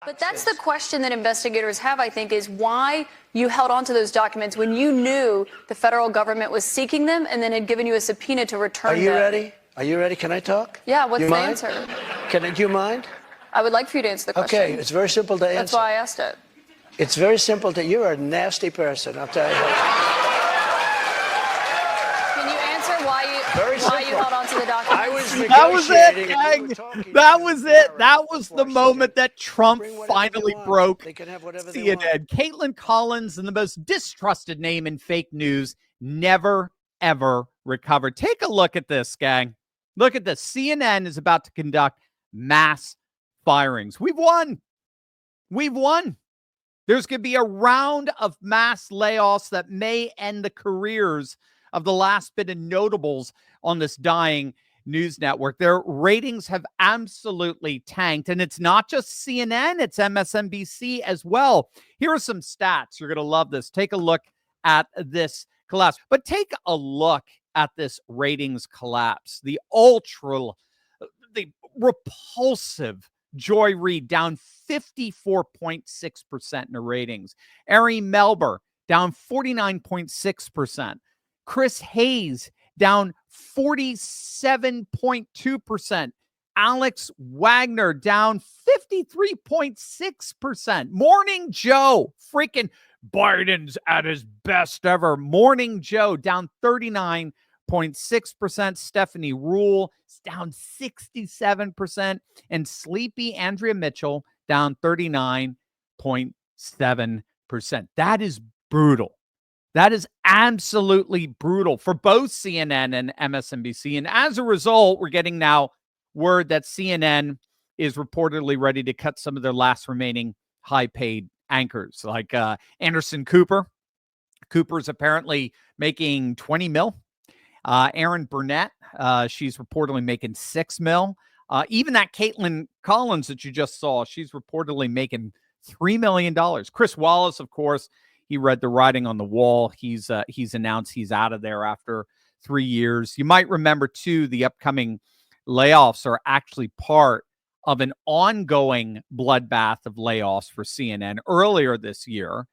But that's the question that investigators have, I think, is why you held on to those documents when you knew the federal government was seeking them and then had given you a subpoena to return them. Are you ready? Are you ready? Can I talk? Yeah, what's you the mind? answer? Do you mind? I would like for you to answer the question. Okay, it's very simple to answer. That's why I asked it. It's very simple to, you're a nasty person, I'll tell you. Can you answer why you held on to the documents? I was negotiating. That was it, gang. That was it. That was the moment that Trump finally broke CNN. Caitlin Collins, and the most distrusted name in fake news, never, ever recovered. Take a look at this, gang. Look at this. CNN is about to conduct mass firings. We've won. We've won. There's going to be a round of mass layoffs that may end the careers of the last bit of notables on this dying news network. Their ratings have absolutely tanked. And it's not just CNN, it's MSNBC as well. Here are some stats. You're going to love this. Take a look at this collapse. But take a look at this ratings collapse. The repulsive Joy Reid down 54.6% in the ratings. Ari Melber down 49.6%. Chris Hayes down 47.2%. Alex Wagner down 53.6%. Morning Joe, freaking Biden's at his best ever. Morning Joe down 39.6%. Stephanie Rule is down 67%. And sleepy Andrea Mitchell down 39.7%. That is brutal. That is absolutely brutal for both CNN and MSNBC. And as a result, we're getting now word that CNN is reportedly ready to cut some of their last remaining high-paid anchors, like Anderson Cooper. Cooper's apparently making $20 million. Aaron Burnett, she's reportedly making $6 million. Even that Caitlin Collins that you just saw, she's reportedly making $3 million. Chris Wallace, of course, he read the writing on the wall. He's announced he's out of there after 3 years. You might remember, too, the upcoming layoffs are actually part of an ongoing bloodbath of layoffs for CNN. Earlier this year,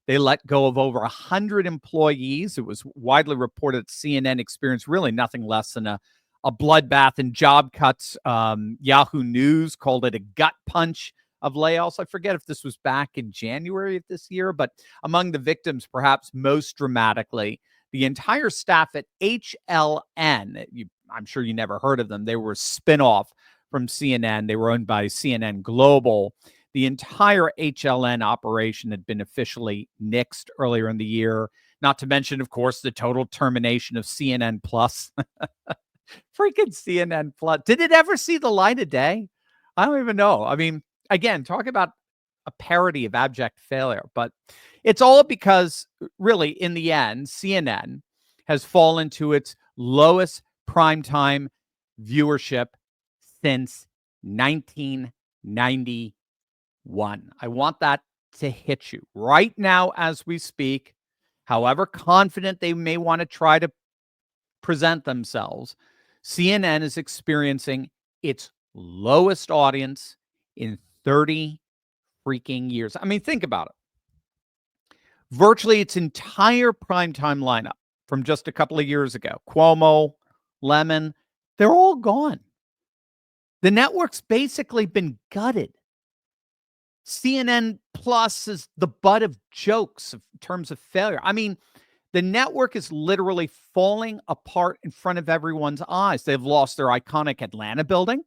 they let go of over 100 employees. It was widely reported that CNN experienced really nothing less than a bloodbath and job cuts. Yahoo News called it a gut punch of layoffs. I forget if this was back in January of this year, but among the victims, perhaps most dramatically, the entire staff at HLN. I'm sure you never heard of them. They were a spinoff from CNN. They were owned by CNN Global. The entire HLN operation had been officially nixed earlier in the year. Not to mention, of course, the total termination of CNN Plus. Freaking CNN Plus. Did it ever see the light of day? I don't even know. I mean, again, talk about a parody of abject failure. But it's all because, really, in the end, CNN has fallen to its lowest primetime viewership since 1991. I want that to hit you right now as we speak. However confident they may want to try to present themselves, CNN is experiencing its lowest audience in 30 freaking years. I mean, think about it. Virtually its entire primetime lineup from just a couple of years ago, Cuomo, Lemon, they're all gone. The network's basically been gutted. CNN Plus is the butt of jokes in terms of failure. I mean, the network is literally falling apart in front of everyone's eyes. They've lost their iconic Atlanta building.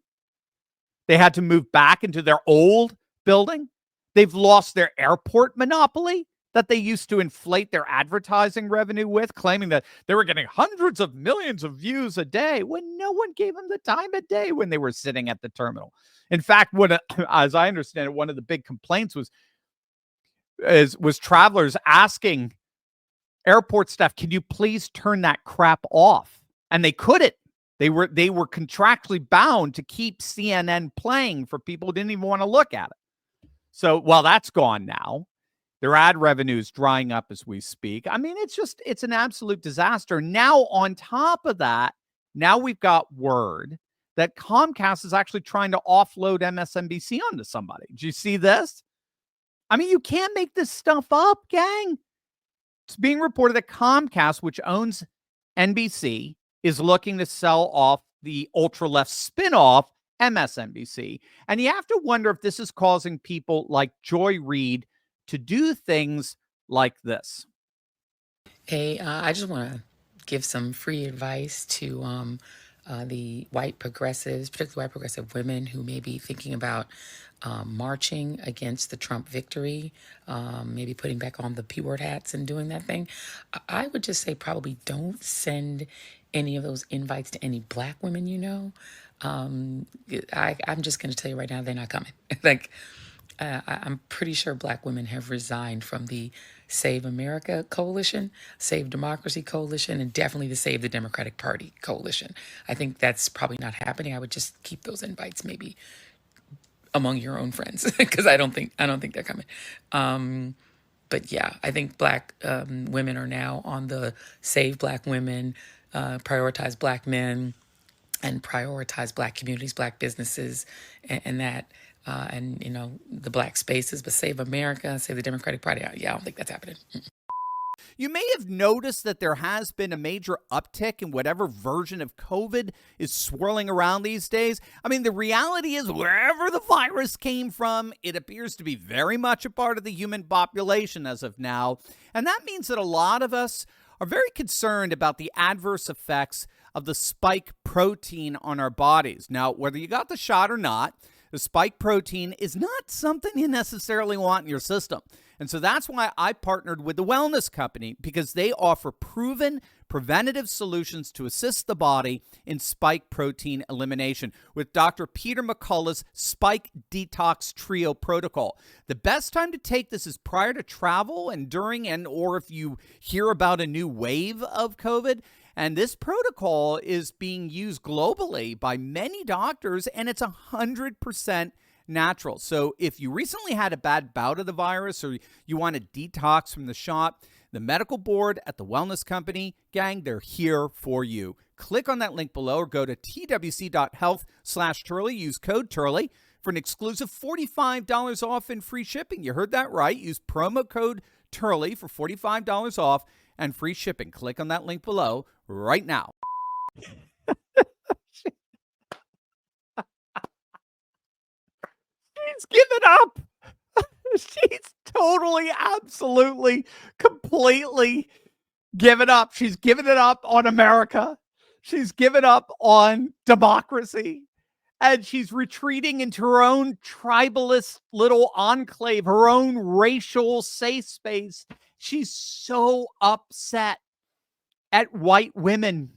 They had to move back into their old building. They've lost their airport monopoly that they used to inflate their advertising revenue with, claiming that they were getting hundreds of millions of views a day when no one gave them the time of day when they were sitting at the terminal. In fact, as I understand it, one of the big complaints was travelers asking airport staff, can you please turn that crap off? And they couldn't. They were contractually bound to keep CNN playing for people who didn't even want to look at it. So while that's gone now, their ad revenue is drying up as we speak. I mean, it's an absolute disaster. Now, on top of that, now we've got word that Comcast is actually trying to offload MSNBC onto somebody. Did you see this? I mean, you can't make this stuff up, gang. It's being reported that Comcast, which owns NBC, is looking to sell off the ultra-left spinoff, MSNBC. And you have to wonder if this is causing people like Joy Reid to do things like this. Hey, I just want to give some free advice to the white progressives, particularly white progressive women who may be thinking about marching against the Trump victory, maybe putting back on the P-word hats and doing that thing. I would just say probably don't send any of those invites to any black women you know. I'm just going to tell you right now, they're not coming. I'm pretty sure black women have resigned from the Save America Coalition, Save Democracy Coalition, and definitely the Save the Democratic Party Coalition. I think that's probably not happening. I would just keep those invites maybe among your own friends because I don't think they're coming. But yeah, I think black women are now on the Save Black Women, Prioritize Black Men, and prioritize black communities, black businesses, and the black spaces. But Save America, Save the Democratic Party. Yeah, I don't think that's happening. You may have noticed that there has been a major uptick in whatever version of COVID is swirling around these days. I mean, the reality is wherever the virus came from, it appears to be very much a part of the human population as of now. And that means that a lot of us are very concerned about the adverse effects of the spike protein on our bodies. Now, whether you got the shot or not, the spike protein is not something you necessarily want in your system. And so that's why I partnered with the Wellness Company, because they offer proven preventative solutions to assist the body in spike protein elimination with Dr. Peter McCullough's Spike Detox Trio Protocol. The best time to take this is prior to travel and during or if you hear about a new wave of COVID. And this protocol is being used globally by many doctors, and it's 100% natural. So if you recently had a bad bout of the virus or you want to detox from the shot, the medical board at the Wellness Company, gang, they're here for you. Click on that link below or go to twc.health/Turley. Use code Turley for an exclusive $45 off and free shipping. You heard that right. Use promo code Turley for $45 off and free shipping. Click on that link below right now. She's given up. She's totally, absolutely, completely given up. She's given it up on America. She's given up on democracy. And she's retreating into her own tribalist little enclave, her own racial safe space. She's so upset at white women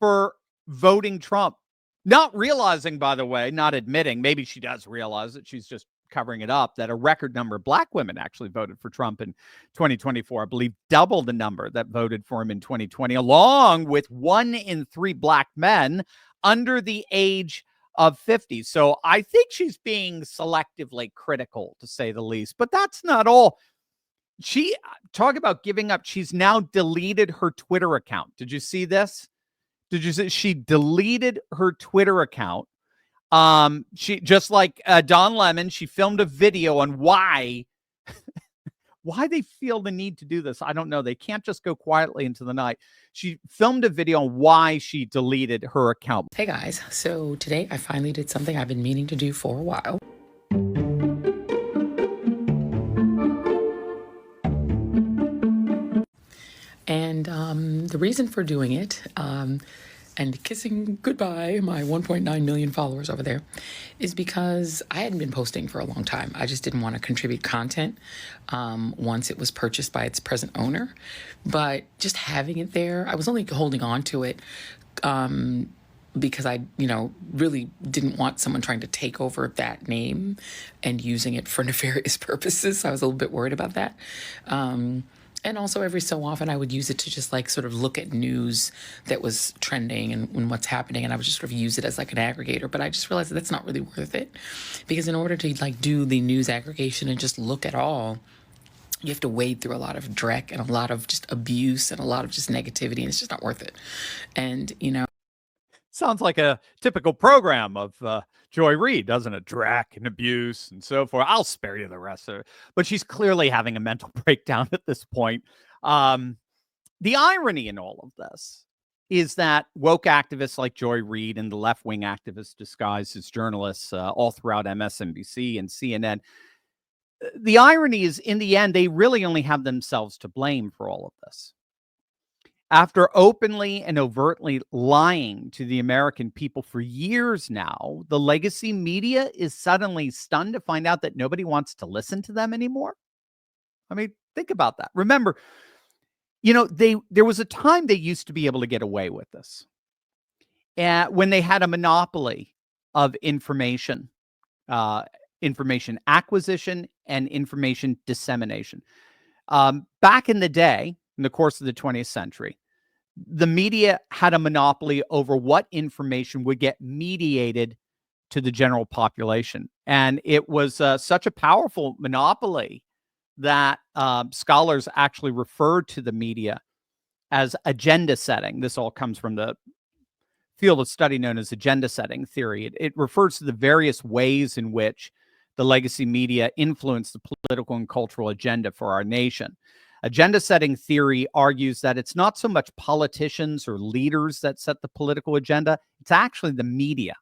for voting Trump. Not realizing, by the way, not admitting, maybe she does realize it, she's just covering it up, that a record number of black women actually voted for Trump in 2024. I believe double the number that voted for him in 2020, along with 1 in 3 black men under the age of 50. So I think she's being selectively critical, to say the least. But that's not all. She, talk about giving up, she's now deleted her Twitter account. Did you see this? Did you see she deleted her Twitter account? She, just like Don Lemon, she filmed a video on why they feel the need to do this. I don't know. They can't just go quietly into the night. She filmed a video on why she deleted her account. Hey guys, so today I finally did something I've been meaning to do for a while. And the reason for doing it, and kissing goodbye my 1.9 million followers over there, is because I hadn't been posting for a long time. I just didn't want to contribute content once it was purchased by its present owner. But just having it there, I was only holding on to it because I, really didn't want someone trying to take over that name and using it for nefarious purposes. So I was a little bit worried about that. And also every so often I would use it to just sort of look at news that was trending and what's happening. And I would just sort of use it as an aggregator. But I just realized that's not really worth it, because in order to do the news aggregation and just look at all, you have to wade through a lot of dreck and a lot of just abuse and a lot of just negativity. And it's just not worth it. And, Sounds like a typical program of Joy Reid, doesn't it? Drac and abuse and so forth. I'll spare you the rest of it. But she's clearly having a mental breakdown at this point. The irony in all of this is that woke activists like Joy Reid and the left-wing activists disguised as journalists all throughout MSNBC and CNN, the irony is, in the end, they really only have themselves to blame for all of this. After openly and overtly lying to the American people for years now, the legacy media is suddenly stunned to find out that nobody wants to listen to them anymore. I mean, think about that. Remember, there was a time they used to be able to get away with this, when they had a monopoly of information acquisition and information dissemination. Back in the day, in the course of the 20th century, the media had a monopoly over what information would get mediated to the general population. And it was such a powerful monopoly that scholars actually referred to the media as agenda setting. This all comes from the field of study known as agenda setting theory. It refers to the various ways in which the legacy media influenced the political and cultural agenda for our nation. Agenda setting theory argues that it's not so much politicians or leaders that set the political agenda, it's actually the media.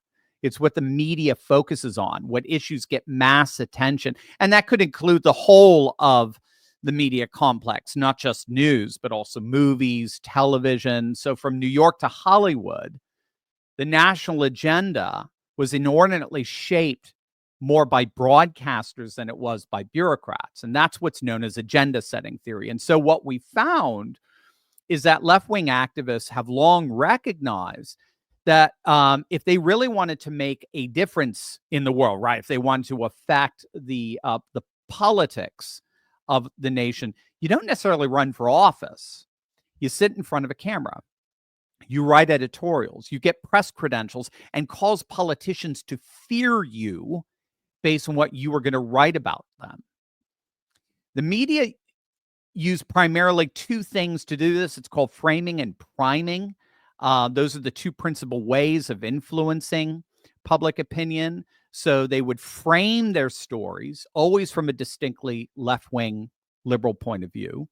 It's what the media focuses on, what issues get mass attention. And that could include the whole of the media complex, not just news, but also movies, television. So from New York to Hollywood, the national agenda was inordinately shaped more by broadcasters than it was by bureaucrats. And that's what's known as agenda setting theory. And so what we found is that left-wing activists have long recognized that if they really wanted to make a difference in the world, right, if they wanted to affect the politics of the nation, you don't necessarily run for office. You sit in front of a camera. You write editorials. You get press credentials and cause politicians to fear you based on what you were going to write about them. The media use primarily two things to do this. It's called framing and priming. Those are the two principal ways of influencing public opinion. So they would frame their stories always from a distinctly left-wing liberal point of view,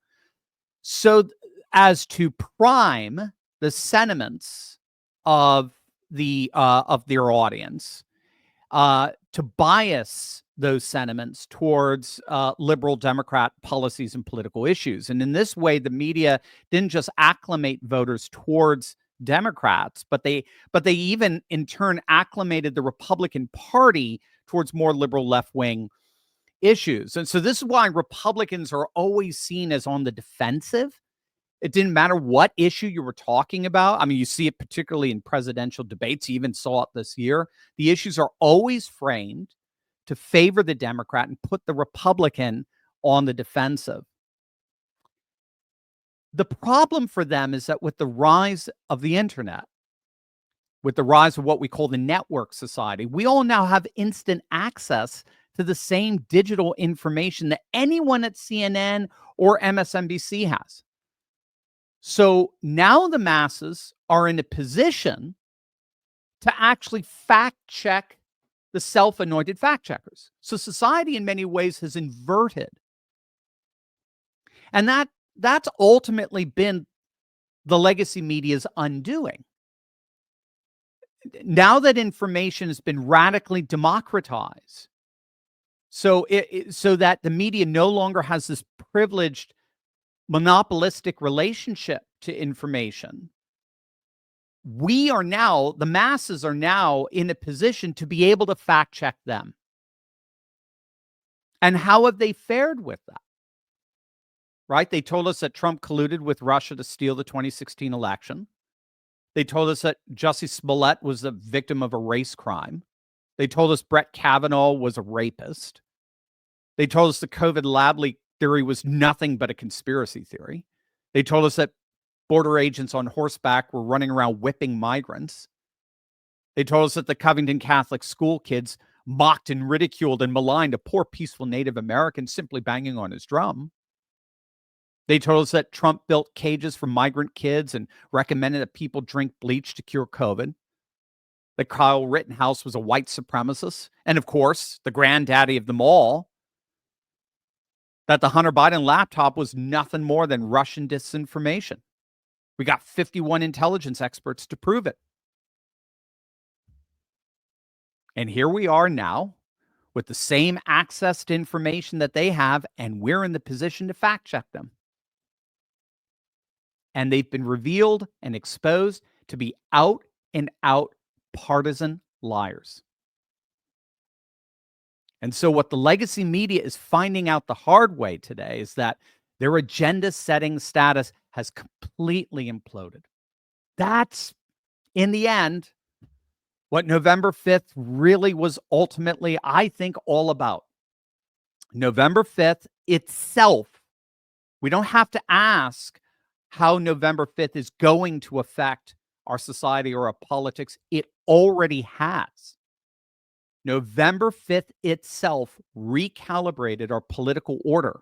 so as to prime the sentiments of their audience, to bias those sentiments towards liberal Democrat policies and political issues. And in this way, the media didn't just acclimate voters towards Democrats, but they even in turn acclimated the Republican Party towards more liberal left-wing issues. And so this is why Republicans are always seen as on the defensive. It didn't matter what issue you were talking about. I mean, you see it particularly in presidential debates. You even saw it this year. The issues are always framed to favor the Democrat and put the Republican on the defensive. The problem for them is that with the rise of the internet, with the rise of what we call the network society, we all now have instant access to the same digital information that anyone at CNN or MSNBC has. So now the masses are in a position to actually fact check the self-anointed fact checkers. So society in many ways has inverted. And that's ultimately been the legacy media's undoing. Now that information has been radically democratized, so that the media no longer has this privileged monopolistic relationship to information, the masses are now in a position to be able to fact check them. And how have they fared with that? Right? They told us that Trump colluded with Russia to steal the 2016 election. They told us that Jussie Smollett was the victim of a race crime. They told us Brett Kavanaugh was a rapist. They told us the COVID lab leak theory was nothing but a conspiracy theory. They told us that border agents on horseback were running around whipping migrants. They told us that the Covington Catholic school kids mocked and ridiculed and maligned a poor, peaceful Native American simply banging on his drum. They told us that Trump built cages for migrant kids and recommended that people drink bleach to cure COVID. that Kyle Rittenhouse was a white supremacist. And of course, the granddaddy of them all, that the Hunter Biden laptop was nothing more than Russian disinformation. We got 51 intelligence experts to prove it. And here we are now with the same access to information that they have, and we're in the position to fact check them. And they've been revealed and exposed to be out and out partisan liars. And so what the legacy media is finding out the hard way today is that their agenda setting status has completely imploded. That's, in the end, what November 5th really was ultimately, I think, all about. November 5th itself, we don't have to ask how November 5th is going to affect our society or our politics. It already has. November 5th itself recalibrated our political order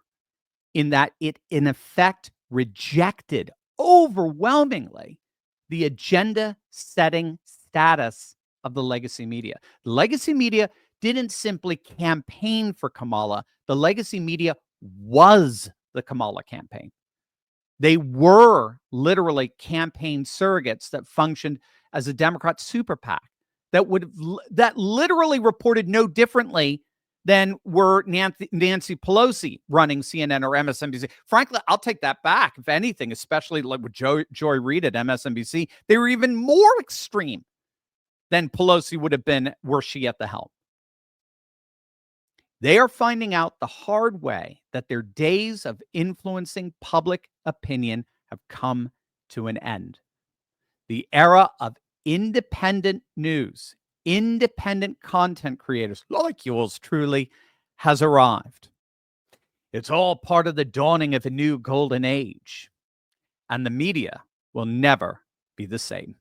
in that it, in effect, rejected overwhelmingly the agenda setting status of the legacy media. The legacy media didn't simply campaign for Kamala. The legacy media was the Kamala campaign. They were literally campaign surrogates that functioned as a Democrat super PAC that literally reported no differently than were Nancy Pelosi running CNN or MSNBC. Frankly, I'll take that back. If anything, especially like with Joy Reid at MSNBC, they were even more extreme than Pelosi would have been were she at the helm. They are finding out the hard way that their days of influencing public opinion have come to an end. The era of independent news, independent content creators like yours truly has arrived. It's all part of the dawning of a new golden age, and the media will never be the same.